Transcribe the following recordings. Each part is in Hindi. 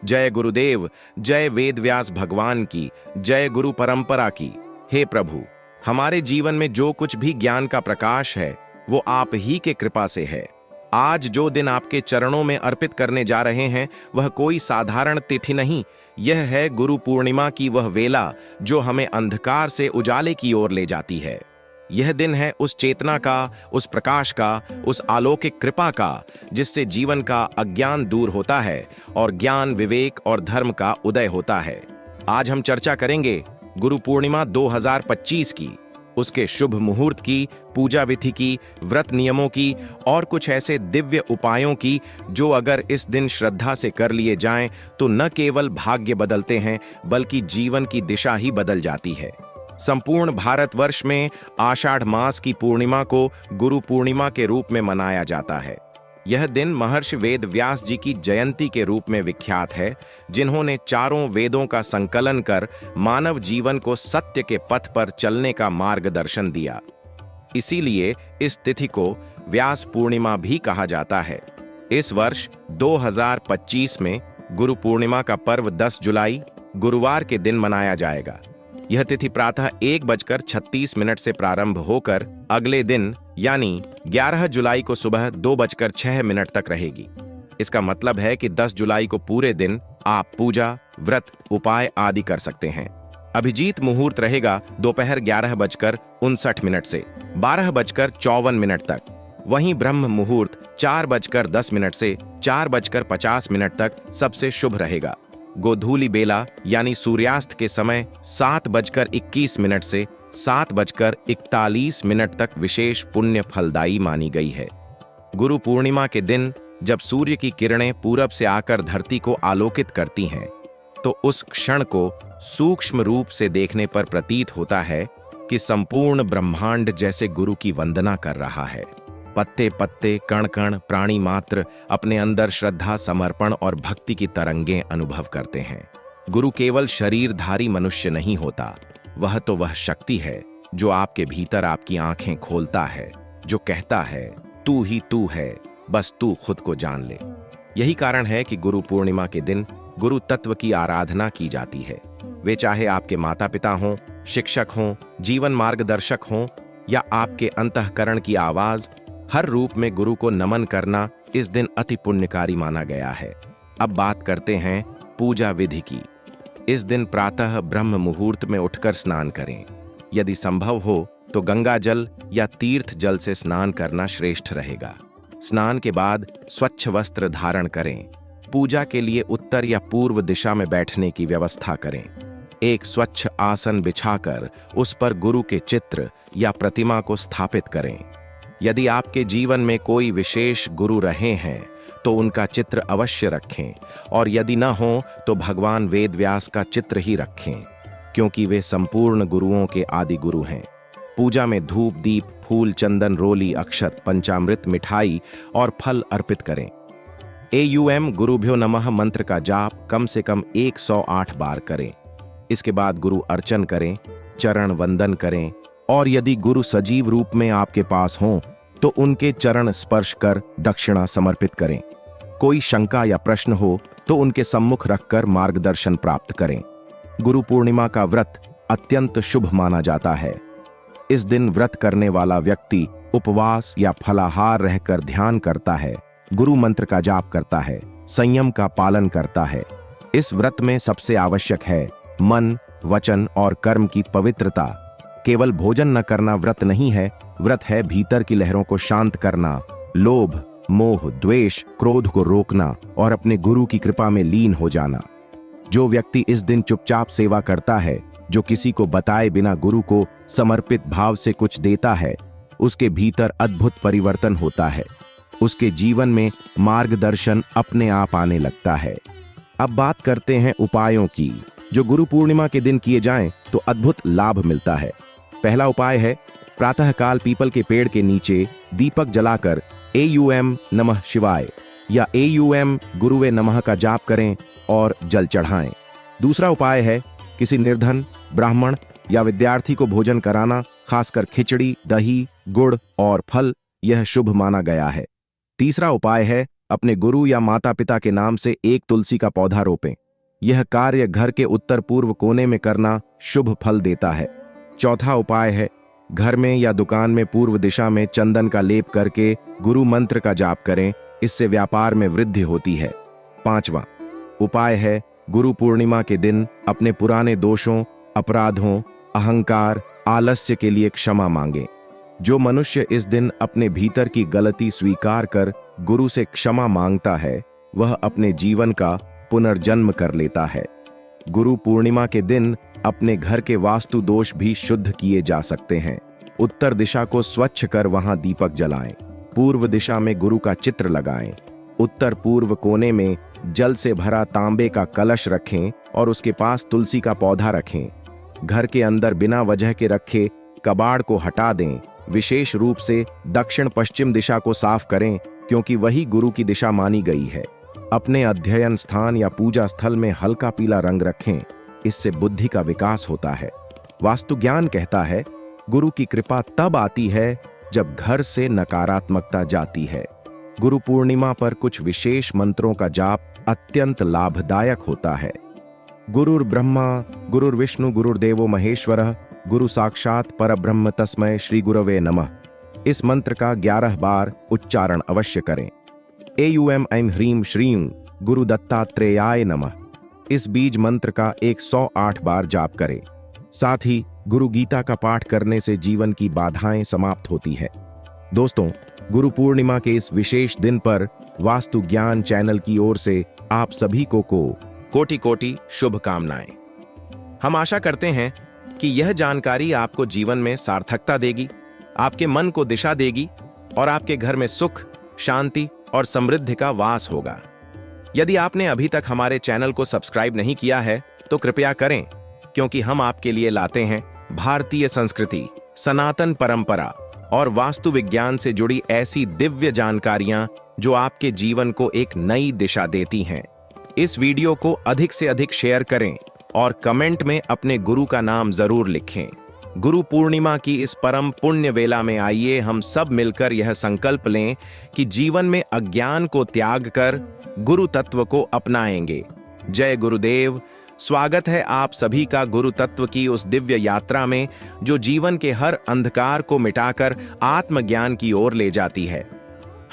जय गुरुदेव, जय वेद व्यास भगवान की, जय गुरु परंपरा की। हे प्रभु, हमारे जीवन में जो कुछ भी ज्ञान का प्रकाश है वो आप ही के कृपा से है। आज जो दिन आपके चरणों में अर्पित करने जा रहे हैं वह कोई साधारण तिथि नहीं, यह है गुरु पूर्णिमा की वह वेला जो हमें अंधकार से उजाले की ओर ले जाती है। यह दिन है उस चेतना का, उस प्रकाश का, उस अलौकिक कृपा का जिससे जीवन का अज्ञान दूर होता है और ज्ञान, विवेक और धर्म का उदय होता है। आज हम चर्चा करेंगे गुरु पूर्णिमा 2025 की, उसके शुभ मुहूर्त की, पूजा विधि की, व्रत नियमों की और कुछ ऐसे दिव्य उपायों की जो अगर इस दिन श्रद्धा से कर लिए जाएं तो न केवल भाग्य बदलते हैं बल्कि जीवन की दिशा ही बदल जाती है। संपूर्ण भारतवर्ष में आषाढ़ मास की पूर्णिमा को गुरु पूर्णिमा के रूप में मनाया जाता है। यह दिन महर्षि वेद व्यास जी की जयंती के रूप में विख्यात है, जिन्होंने चारों वेदों का संकलन कर मानव जीवन को सत्य के पथ पर चलने का मार्गदर्शन दिया। इसीलिए इस तिथि को व्यास पूर्णिमा भी कहा जाता है। इस वर्ष 2025 में गुरु पूर्णिमा का पर्व 10 जुलाई गुरुवार के दिन मनाया जाएगा। यह तिथि प्रातः 1:36 से प्रारंभ होकर अगले दिन यानी 11 जुलाई को सुबह 2:06 तक रहेगी। इसका मतलब है कि 10 जुलाई को पूरे दिन आप पूजा, व्रत, उपाय आदि कर सकते हैं। अभिजीत मुहूर्त रहेगा दोपहर 11:59 से 12:54 तक। वहीं ब्रह्म मुहूर्त 4:10 से 4:50 तक सबसे शुभ रहेगा। गोधूली बेला यानी सूर्यास्त के समय 7:21 से 7:41 तक विशेष पुण्य फलदायी मानी गई है। गुरु पूर्णिमा के दिन जब सूर्य की किरणें पूरब से आकर धरती को आलोकित करती हैं तो उस क्षण को सूक्ष्म रूप से देखने पर प्रतीत होता है कि संपूर्ण ब्रह्मांड जैसे गुरु की वंदना कर रहा है। पत्ते पत्ते, कण कण, प्राणी मात्र अपने अंदर श्रद्धा, समर्पण और भक्ति की तरंगें अनुभव करते हैं। गुरु केवल शरीरधारी मनुष्य नहीं होता, वह तो वह शक्ति है जो आपके भीतर आपकी आंखें खोलता है, जो कहता है तू ही तू है, बस तू खुद को जान ले। यही कारण है कि गुरु पूर्णिमा के दिन गुरु तत्व की आराधना की जाती है। वे चाहे आपके माता पिता हों, शिक्षक हों, जीवन मार्गदर्शक हों या आपके अंतःकरण की आवाज, हर रूप में गुरु को नमन करना इस दिन अति पुण्यकारी माना गया है। अब बात करते हैं पूजा विधि की। इस दिन प्रातः ब्रह्म मुहूर्त में उठकर स्नान करें। यदि संभव हो तो गंगा जल या तीर्थ जल से स्नान करना श्रेष्ठ रहेगा। स्नान के बाद स्वच्छ वस्त्र धारण करें। पूजा के लिए उत्तर या पूर्व दिशा में बैठने की व्यवस्था करें। एक स्वच्छ आसन बिछाकर उस पर गुरु के चित्र या प्रतिमा को स्थापित करें। यदि आपके जीवन में कोई विशेष गुरु रहे हैं तो उनका चित्र अवश्य रखें और यदि न हो तो भगवान वेद व्यास का चित्र ही रखें, क्योंकि वे संपूर्ण गुरुओं के आदि गुरु हैं। पूजा में धूप, दीप, फूल, चंदन, रोली, अक्षत, पंचामृत, मिठाई और फल अर्पित करें। AUM गुरुभ्यो नमः मंत्र का जाप कम से कम 108 बार करें। इसके बाद गुरु अर्चन करें, चरण वंदन करें और यदि गुरु सजीव रूप में आपके पास हों तो उनके चरण स्पर्श कर दक्षिणा समर्पित करें। कोई शंका या प्रश्न हो तो उनके सम्मुख रखकर मार्गदर्शन प्राप्त करें। गुरु पूर्णिमा का व्रत अत्यंत शुभ माना जाता है। इस दिन व्रत करने वाला व्यक्ति उपवास या फलाहार रहकर ध्यान करता है, गुरु मंत्र का जाप करता है, संयम का पालन करता है। इस व्रत में सबसे आवश्यक है मन, वचन और कर्म की पवित्रता। केवल भोजन न करना व्रत नहीं है, व्रत है भीतर की लहरों को शांत करना, लोभ, मोह, द्वेष, क्रोध को रोकना और अपने गुरु की कृपा में लीन हो जाना। जो व्यक्ति इस दिन चुपचाप सेवा करता है, जो किसी को बताए बिना गुरु को समर्पित भाव से कुछ देता है, उसके भीतर अद्भुत परिवर्तन होता है। उसके जीवन में मार्गदर्शन अपने आप आने लगता है। अब बात करते हैं उपायों की जो गुरु पूर्णिमा के दिन किए जाएं तो अद्भुत लाभ मिलता है। पहला उपाय है प्रातःकाल पीपल के पेड़ के नीचे दीपक जलाकर AUM नमः शिवाय या AUM गुरुवे नमः का जाप करें और जल चढ़ाएं। दूसरा उपाय है किसी निर्धन, ब्राह्मण या विद्यार्थी को भोजन कराना, खासकर खिचड़ी, दही, गुड़ और फल, यह शुभ माना गया है। तीसरा उपाय है अपने गुरु या माता पिता के नाम से एक तुलसी का पौधा रोपें। यह कार्य घर के उत्तर पूर्व कोने में करना शुभ फल देता है। चौथा उपाय है, घर में या दुकान में पूर्व दिशा में चंदन का लेप करके गुरु मंत्र का जाप करें, इससे व्यापार में वृद्धि होती है। पांचवा उपाय है, गुरु पूर्णिमा के दिन अपने पुराने दोषों, अपराधों, अहंकार, आलस्य के लिए क्षमा मांगें। जो मनुष्य इस दिन अपने भीतर की गलती स्वीकार कर गुरु से क्षमा मांगता है, वह अपने जीवन का पुनर्जन्म कर लेता है। गुरु पूर्णिमा के दिन अपने घर के वास्तु दोष भी शुद्ध किए जा सकते हैं। उत्तर दिशा को स्वच्छ कर वहां दीपक जलाएं। पूर्व दिशा में गुरु का चित्र लगाएं। उत्तर पूर्व कोने में जल से भरा तांबे का कलश रखें और उसके पास तुलसी का पौधा रखें। घर के अंदर बिना वजह के रखे कबाड़ को हटा दें। विशेष रूप से दक्षिण पश्चिम दिशा को साफ करें, क्योंकि वही गुरु की दिशा मानी गई है। अपने अध्ययन स्थान या पूजा स्थल में हल्का पीला रंग रखें, इससे बुद्धि का विकास होता है। वास्तु ज्ञान कहता है, गुरु की कृपा तब आती है जब घर से नकारात्मकता जाती है। गुरु पूर्णिमा पर कुछ विशेष मंत्रों का जाप अत्यंत लाभदायक होता है। गुरुर्ब्रह्मा गुरुर्विष्णु गुरुर्देवो महेश्वरः गुरु साक्षात परब्रह्म तस्मै श्री गुरवे नमः। इस मंत्र का 11 बार उच्चारण अवश्य करें। एयूएम ऐं ह्रीं श्रीं गुरु दत्तात्रेयाय नमः। इस बीज मंत्र का 108 बार जाप करें। साथ ही गुरु गीता का पाठ करने से जीवन की बाधाएं समाप्त होती है। दोस्तों, गुरु पूर्णिमा के इस विशेष दिन पर वास्तु ज्ञान चैनल की ओर से आप सभी को कोटि कोटि शुभकामनाएं। हम आशा करते हैं कि यह जानकारी आपको जीवन में सार्थकता देगी, आपके मन को दिशा देगी और आपके घर में सुख, शांति और समृद्धि का वास होगा। यदि आपने अभी तक हमारे चैनल को सब्सक्राइब नहीं किया है तो कृपया करें, क्योंकि हम आपके लिए लाते हैं भारतीय संस्कृति, सनातन परंपरा और वास्तु विज्ञान से जुड़ी ऐसी दिव्य जानकारियां जो आपके जीवन को एक नई दिशा देती हैं। इस वीडियो को अधिक से अधिक शेयर करें और कमेंट में अपने गुरु का नाम जरूर लिखें। गुरु पूर्णिमा की इस परम पुण्य वेला में आइए हम सब मिलकर यह संकल्प लें कि जीवन में अज्ञान को त्याग कर गुरु तत्व को अपनाएंगे। जय गुरुदेव। स्वागत है आप सभी का गुरु तत्व की उस दिव्य यात्रा में जो जीवन के हर अंधकार को मिटाकर आत्मज्ञान की ओर ले जाती है।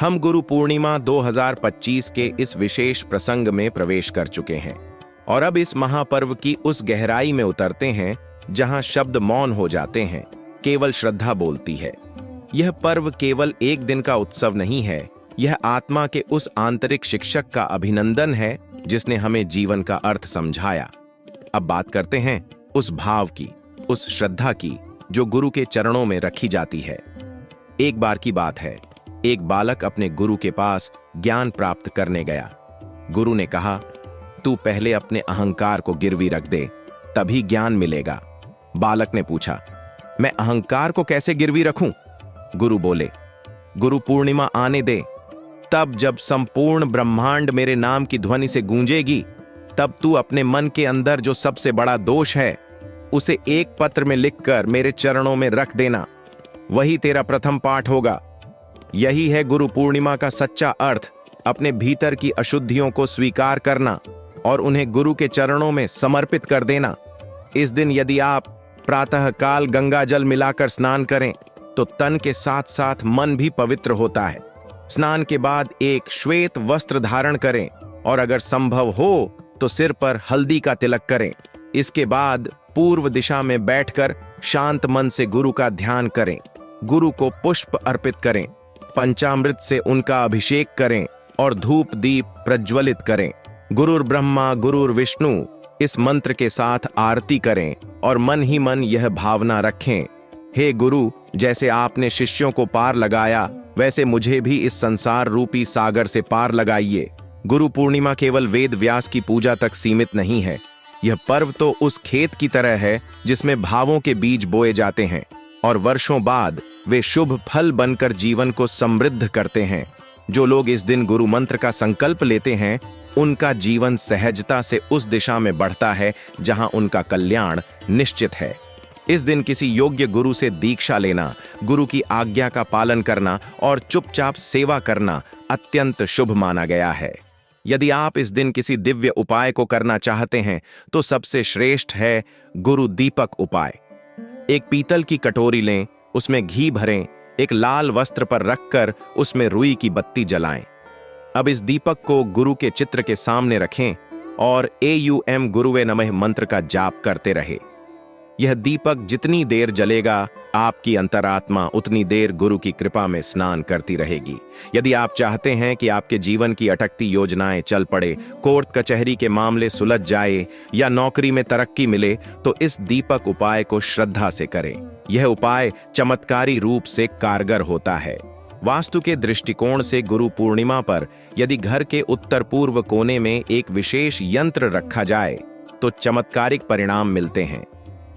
हम गुरु पूर्णिमा 2025 के इस विशेष प्रसंग में प्रवेश कर चुके हैं और अब इस महापर्व की उस गहराई में उतरते हैं जहां शब्द मौन हो जाते हैं, केवल श्रद्धा बोलती है। यह पर्व केवल एक दिन का उत्सव नहीं है, यह आत्मा के उस आंतरिक शिक्षक का अभिनंदन है जिसने हमें जीवन का अर्थ समझाया। अब बात करते हैं उस भाव की, उस श्रद्धा की जो गुरु के चरणों में रखी जाती है। एक बार की बात है, एक बालक अपने गुरु के पास ज्ञान प्राप्त करने गया। गुरु ने कहा, तू पहले अपने अहंकार को गिरवी रख दे, तभी ज्ञान मिलेगा। बालक ने पूछा, मैं अहंकार को कैसे गिरवी रखूं? गुरु बोले, गुरु पूर्णिमा आने दे, तब जब संपूर्ण ब्रह्मांड मेरे नाम की ध्वनि से गूंजेगी, तब तू अपने मन के अंदर जो सबसे बड़ा दोष है उसे एक पत्र में लिखकर मेरे चरणों में रख देना। वही तेरा प्रथम पाठ होगा। यही है गुरु पूर्णिमा का सच्चा अर्थ, अपने भीतर की अशुद्धियों को स्वीकार करना और उन्हें गुरु के चरणों में समर्पित कर देना। इस दिन यदि आप प्रातः काल गंगा जल मिलाकर स्नान करें तो तन के साथ साथ मन भी पवित्र होता है। स्नान के बाद एक श्वेत वस्त्र धारण करें और अगर संभव हो तो सिर पर हल्दी का तिलक करें। इसके बाद पूर्व दिशा में बैठकर शांत मन से गुरु का ध्यान करें। गुरु को पुष्प अर्पित करें, पंचामृत से उनका अभिषेक करें और धूप दीप प्रज्वलित करें। गुरुर ब्रह्मा गुरुर विष्णु इस मंत्र के साथ आरती करें और मन ही मन यह भावना रखें, हे गुरु, जैसे आपने शिष्यों को पार लगाया वैसे मुझे भी इस संसार रूपी सागर से पार लगाइए। गुरु पूर्णिमा केवल वेद व्यास की पूजा तक सीमित नहीं है। यह पर्व तो उस खेत की तरह है जिसमें भावों के बीज बोए जाते हैं और वर्षों बाद वे शुभ फल बनकर जीवन को समृद्ध करते हैं। जो लोग इस दिन गुरु मंत्र का संकल्प लेते हैं उनका जीवन सहजता से उस दिशा में बढ़ता है जहां उनका कल्याण निश्चित है। इस दिन किसी योग्य गुरु से दीक्षा लेना, गुरु की आज्ञा का पालन करना और चुपचाप सेवा करना अत्यंत शुभ माना गया है। यदि आप इस दिन किसी दिव्य उपाय को करना चाहते हैं तो सबसे श्रेष्ठ है गुरु दीपक उपाय। एक पीतल की कटोरी लें, उसमें घी भरें, एक लाल वस्त्र पर रखकर उसमें रुई की बत्ती जलाएं। अब इस दीपक को गुरु के चित्र के सामने रखें और AUM गुरुवे नमः मंत्र का जाप करते रहे। यह दीपक जितनी देर जलेगा, आपकी अंतरात्मा उतनी देर गुरु की कृपा में स्नान करती रहेगी। यदि आप चाहते हैं कि आपके जीवन की अटकती योजनाएं चल पड़े, कोर्ट कचहरी के मामले सुलझ जाए या नौकरी में तरक्की मिले, तो इस दीपक उपाय को श्रद्धा से करें। यह उपाय चमत्कारी रूप से कारगर होता है। वास्तु के दृष्टिकोण से गुरु पूर्णिमा पर यदि घर के उत्तर पूर्व कोने में एक विशेष यंत्र रखा जाए तो चमत्कारिक परिणाम मिलते हैं।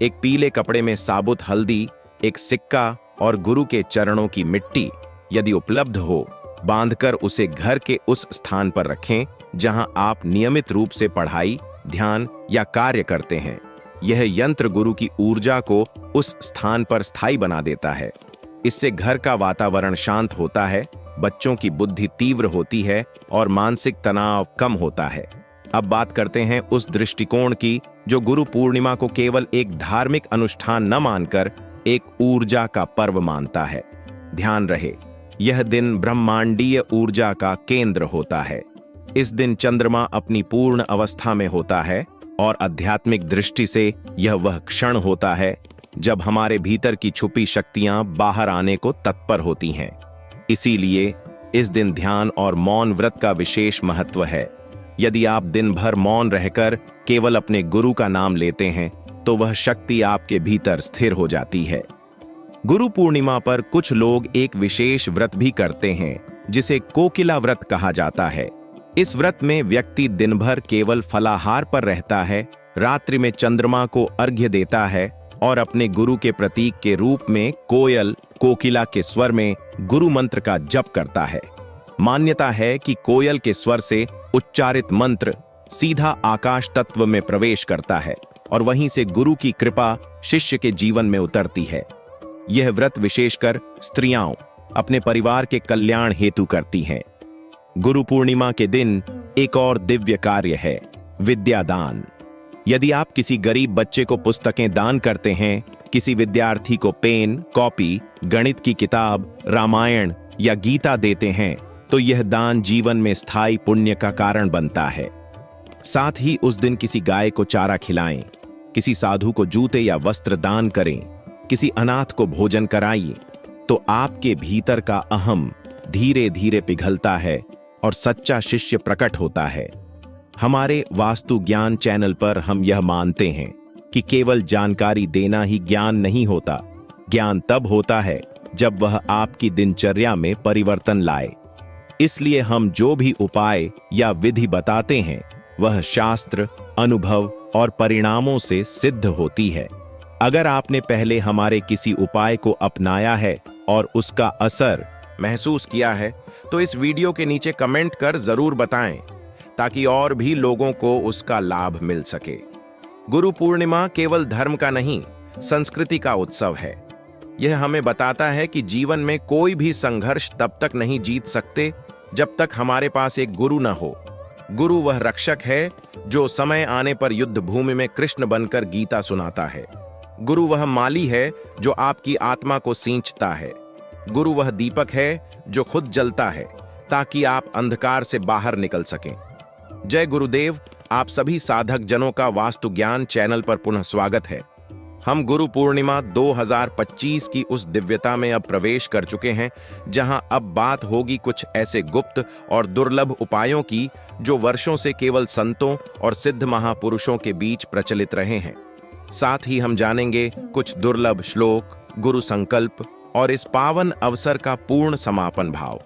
एक पीले कपड़े में साबुत हल्दी, एक सिक्का और गुरु के चरणों की मिट्टी यदि उपलब्ध हो, बांधकर उसे घर के उस स्थान पर रखें जहां आप नियमित रूप से पढ़ाई, ध्यान या कार्य करते हैं। यह यंत्र गुरु की ऊर्जा को उस स्थान पर स्थायी बना देता है। इससे घर का वातावरण शांत होता है, बच्चों की बुद्धि तीव्र होती है और मानसिक तनाव कम होता है। अब बात करते हैं उस दृष्टिकोण की जो गुरु पूर्णिमा को केवल एक धार्मिक अनुष्ठान न मानकर एक ऊर्जा का पर्व मानता है। ध्यान रहे, यह दिन ब्रह्मांडीय ऊर्जा का केंद्र होता है। इस दिन चंद्रमा अपनी पूर्ण अवस्था में होता है और आध्यात्मिक दृष्टि से यह वह क्षण होता है जब हमारे भीतर की छुपी शक्तियां बाहर आने को तत्पर होती हैं। इसीलिए इस दिन ध्यान और मौन व्रत का विशेष महत्व है। यदि आप दिन भर मौन रहकर केवल अपने गुरु का नाम लेते हैं तो वह शक्ति आपके भीतर स्थिर हो जाती है। गुरु पूर्णिमा पर कुछ लोग एक विशेष व्रत भी करते हैं जिसे कोकिला व्रत कहा जाता है। इस व्रत में व्यक्ति दिन भर केवल फलाहार पर रहता है, रात्रि में चंद्रमा को अर्घ्य देता है और अपने गुरु के प्रतीक के रूप में कोयल, कोकिला के स्वर में गुरु मंत्र का जप करता है। मान्यता है कि कोयल के स्वर से उच्चारित मंत्र सीधा आकाश तत्व में प्रवेश करता है और वहीं से गुरु की कृपा शिष्य के जीवन में उतरती है। यह व्रत विशेषकर स्त्रियां अपने परिवार के कल्याण हेतु करती हैं। गुरु पूर्णिमा के दिन एक और दिव्य कार्य है, विद्यादान। यदि आप किसी गरीब बच्चे को पुस्तकें दान करते हैं, किसी विद्यार्थी को पेन, कॉपी, गणित की किताब, रामायण या गीता देते हैं, तो यह दान जीवन में स्थायी पुण्य का कारण बनता है। साथ ही उस दिन किसी गाय को चारा खिलाएं, किसी साधु को जूते या वस्त्र दान करें, किसी अनाथ को भोजन कराइए, तो आपके भीतर का अहम धीरे धीरे पिघलता है और सच्चा शिष्य प्रकट होता है। हमारे वास्तु ज्ञान चैनल पर हम यह मानते हैं कि केवल जानकारी देना ही ज्ञान नहीं होता। ज्ञान तब होता है जब वह आपकी दिनचर्या में परिवर्तन लाए। इसलिए हम जो भी उपाय या विधि बताते हैं वह शास्त्र, अनुभव और परिणामों से सिद्ध होती है। अगर आपने पहले हमारे किसी उपाय को अपनाया है और उसका असर महसूस किया है तो इस वीडियो के नीचे कमेंट कर जरूर बताएं ताकि और भी लोगों को उसका लाभ मिल सके। गुरु पूर्णिमा केवल धर्म का नहीं, संस्कृति का उत्सव है। यह हमें बताता है कि जीवन में कोई भी संघर्ष तब तक नहीं जीत सकते जब तक हमारे पास एक गुरु न हो। गुरु वह रक्षक है जो समय आने पर युद्ध भूमि में कृष्ण बनकर गीता सुनाता है। गुरु वह माली है जो आपकी आत्मा को सींचता है। गुरु वह दीपक है जो खुद जलता है ताकि आप अंधकार से बाहर निकल सकें। जय गुरुदेव। आप सभी साधक जनों का वास्तु ज्ञान चैनल पर पुनः स्वागत है। हम गुरु पूर्णिमा 2025 की उस दिव्यता में अब प्रवेश कर चुके हैं जहां अब बात होगी कुछ ऐसे गुप्त और दुर्लभ उपायों की जो वर्षों से केवल संतों और सिद्ध महापुरुषों के बीच प्रचलित रहे हैं। साथ ही हम जानेंगे कुछ दुर्लभ श्लोक, गुरु संकल्प और इस पावन अवसर का पूर्ण समापन भाव।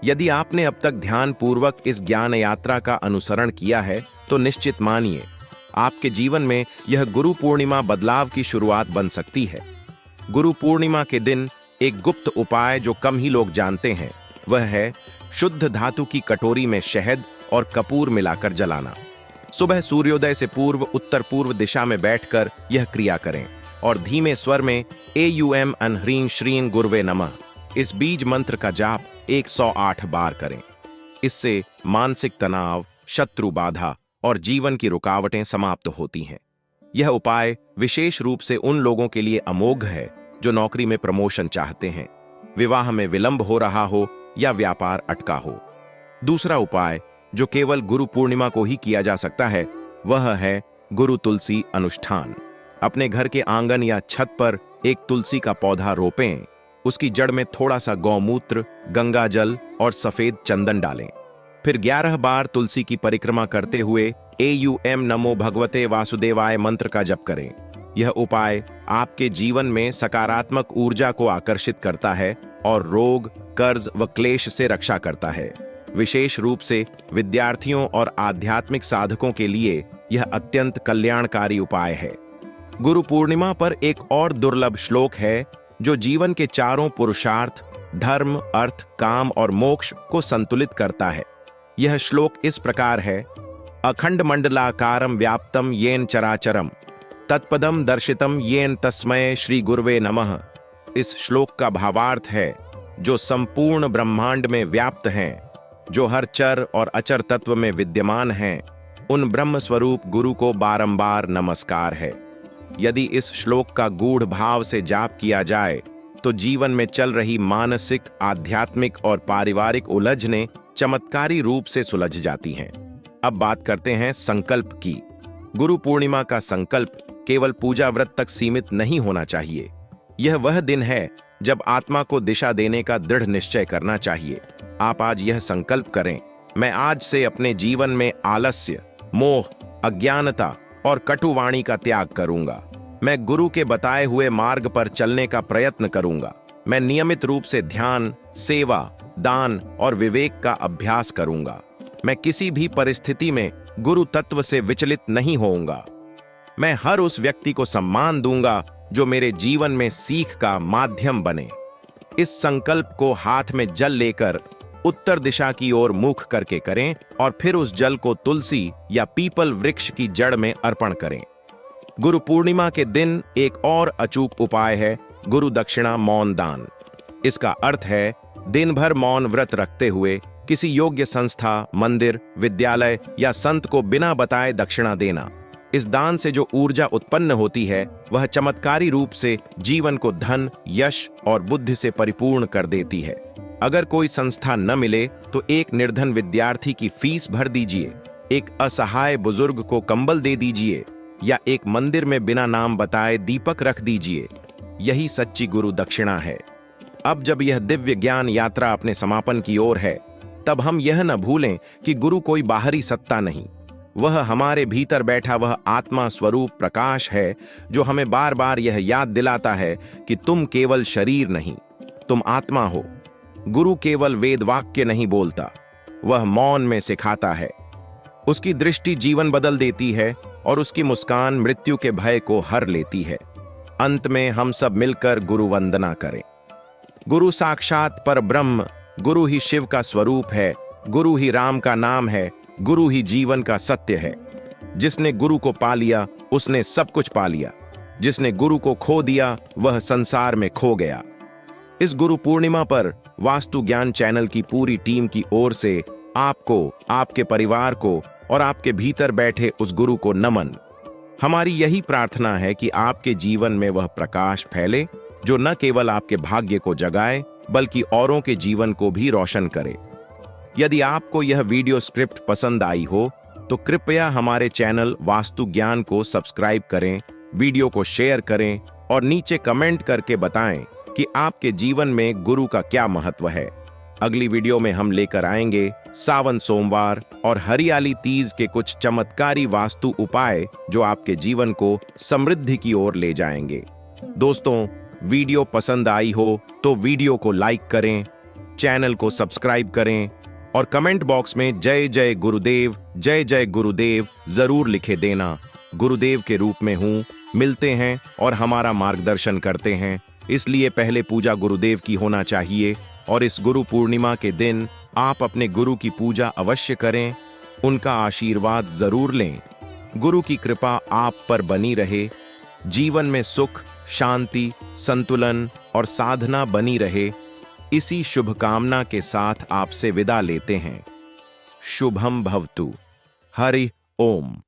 यदि आपने अब तक ध्यान पूर्वक इस ज्ञान यात्रा का अनुसरण किया है तो निश्चित मानिए आपके जीवन में यह गुरु पूर्णिमा बदलाव की शुरुआत बन सकती है। गुरु पूर्णिमा के दिन एक गुप्त उपाय जो कम ही लोग जानते हैं वह है शुद्ध धातु की कटोरी में शहद और कपूर मिलाकर जलाना। सुबह सूर्योदय से पूर्व उत्तर पूर्व दिशा में बैठकर यह क्रिया करें। और धीमे स्वर में एयूएम अनह्रीं श्रीं गुरवे नमः इस बीज मंत्र का जाप 108 बार करें। इससे मानसिक तनाव, शत्रु बाधा और जीवन की रुकावटें समाप्त होती हैं। यह उपाय विशेष रूप से उन लोगों के लिए अमोघ है जो नौकरी में प्रमोशन चाहते हैं, विवाह में विलंब हो रहा हो या व्यापार अटका हो। दूसरा उपाय जो केवल गुरु पूर्णिमा को ही किया जा सकता है वह है गुरु तुलसी अनुष्ठान। अपने घर के आंगन या छत पर एक तुलसी का पौधा रोपें। उसकी जड़ में थोड़ा सा गौमूत्र, गंगा जल और सफेद चंदन डालें। फिर 11 बार तुलसी की परिक्रमा करते हुए एयूएम नमो भगवते वासुदेवाय मंत्र का जप करें। यह उपाय आपके जीवन में सकारात्मक ऊर्जा को आकर्षित करता है और रोग, कर्ज व क्लेश से रक्षा करता है। विशेष रूप से विद्यार्थियों और आध्यात्मिक साधकों के लिए यह अत्यंत कल्याणकारी उपाय है। गुरु पूर्णिमा पर एक और दुर्लभ श्लोक है जो जीवन के चारों पुरुषार्थ धर्म, अर्थ, काम और मोक्ष को संतुलित करता है। यह श्लोक इस प्रकार है: अखंड मंडलाकारं व्याप्तं येन चराचरम तत्पदम दर्शितम येन तस्मै श्री गुरवे नमः। इस श्लोक का भावार्थ है जो संपूर्ण ब्रह्मांड में व्याप्त हैं, जो हर चर और अचर तत्व में विद्यमान हैं, उन ब्रह्म स्वरूप गुरु को बारंबार नमस्कार है। यदि इस श्लोक का गूढ़ भाव से जाप किया जाए तो जीवन में चल रही मानसिक, आध्यात्मिक और पारिवारिक उलझनें चमत्कारी रूप से सुलझ जाती हैं। अब बात करते हैं संकल्प की। गुरु पूर्णिमा का संकल्प केवल पूजा व्रत तक सीमित नहीं होना चाहिए। यह वह दिन है जब आत्मा को दिशा देने का दृढ़ निश्चय करना चाहिए। आप आज यह संकल्प करें: मैं आज से अपने जीवन में आलस्य, मोह, अज्ञानता और कटुवाणी का त्याग करूंगा। मैं गुरु के बताए हुए मार्ग पर चलने का प्रयत्न करूंगा। मैं नियमित रूप से ध्यान, सेवा, दान और विवेक का अभ्यास करूंगा। मैं किसी भी परिस्थिति में गुरु तत्व से विचलित नहीं होऊंगा। मैं हर उस व्यक्ति को सम्मान दूंगा जो मेरे जीवन में सीख का माध्यम बने। इस संकल्प को हाथ में जल लेकर उत्तर दिशा की ओर मुख करके करें और फिर उस जल को तुलसी या पीपल वृक्ष की जड़ में अर्पण करें। गुरु पूर्णिमा के दिन एक और अचूक उपाय है गुरु दक्षिणा मौन दान। इसका अर्थ है दिन भर मौन व्रत रखते हुए किसी योग्य संस्था, मंदिर, विद्यालय या संत को बिना बताए दक्षिणा देना। इस दान से जो ऊर्जा उत्पन्न होती है वह चमत्कारी रूप से जीवन को धन, यश और बुद्धि से परिपूर्ण कर देती है। अगर कोई संस्था न मिले तो एक निर्धन विद्यार्थी की फीस भर दीजिए, एक असहाय बुजुर्ग को कंबल दे दीजिए या एक मंदिर में बिना नाम बताए दीपक रख दीजिए। यही सच्ची गुरु दक्षिणा है। अब जब यह दिव्य ज्ञान यात्रा अपने समापन की ओर है, तब हम यह न भूलें कि गुरु कोई बाहरी सत्ता नहीं, वह हमारे भीतर बैठा वह आत्मा स्वरूप प्रकाश है जो हमें बार बार यह याद दिलाता है कि तुम केवल शरीर नहीं, तुम आत्मा हो। गुरु केवल वेद वाक्य नहीं बोलता, वह मौन में सिखाता है। उसकी दृष्टि जीवन बदल देती है और उसकी मुस्कान मृत्यु के भय को हर लेती है। अंत में हम सब मिलकर गुरु वंदना करें। गुरु साक्षात पर ब्रह्म, गुरु ही शिव का स्वरूप है, गुरु ही राम का नाम है, गुरु ही जीवन का सत्य है। जिसने गुरु को पा लिया उसने सब कुछ पा लिया। जिसने गुरु को खो दिया वह संसार में खो गया। इस गुरु पूर्णिमा पर वास्तु ज्ञान चैनल की पूरी टीम की ओर से आपको, आपके परिवार को और आपके भीतर बैठे उस गुरु को नमन। हमारी यही प्रार्थना है कि आपके जीवन में वह प्रकाश फैले जो न केवल आपके भाग्य को जगाए बल्कि औरों के जीवन को भी रोशन करे। यदि आपको यह वीडियो स्क्रिप्ट पसंद आई हो तो कृपया हमारे चैनल वास्तु ज्ञान को सब्सक्राइब करें, वीडियो को शेयर करें और नीचे कमेंट करके बताएं कि आपके जीवन में गुरु का क्या महत्व है। अगली वीडियो में हम लेकर आएंगे सावन सोमवार और हरियाली तीज के कुछ चमत्कारी वास्तु उपाय जो आपके जीवन को समृद्धि की ओर ले जाएंगे। दोस्तों, वीडियो पसंद आई हो तो वीडियो को लाइक करें, चैनल को सब्सक्राइब करें और कमेंट बॉक्स में जय जय गुरुदेव, जय जय गुरुदेव जरूर लिखे देना। गुरुदेव के रूप में हूँ, मिलते हैं और हमारा मार्गदर्शन करते हैं, इसलिए पहले पूजा गुरुदेव की होना चाहिए। और इस गुरु पूर्णिमा के दिन आप अपने गुरु की पूजा अवश्य करें, उनका आशीर्वाद जरूर लें। गुरु की कृपा आप पर बनी रहे। जीवन में सुख, शांति, संतुलन और साधना बनी रहे, इसी शुभकामना के साथ आपसे विदा लेते हैं। शुभम भवतु। हरि ओम।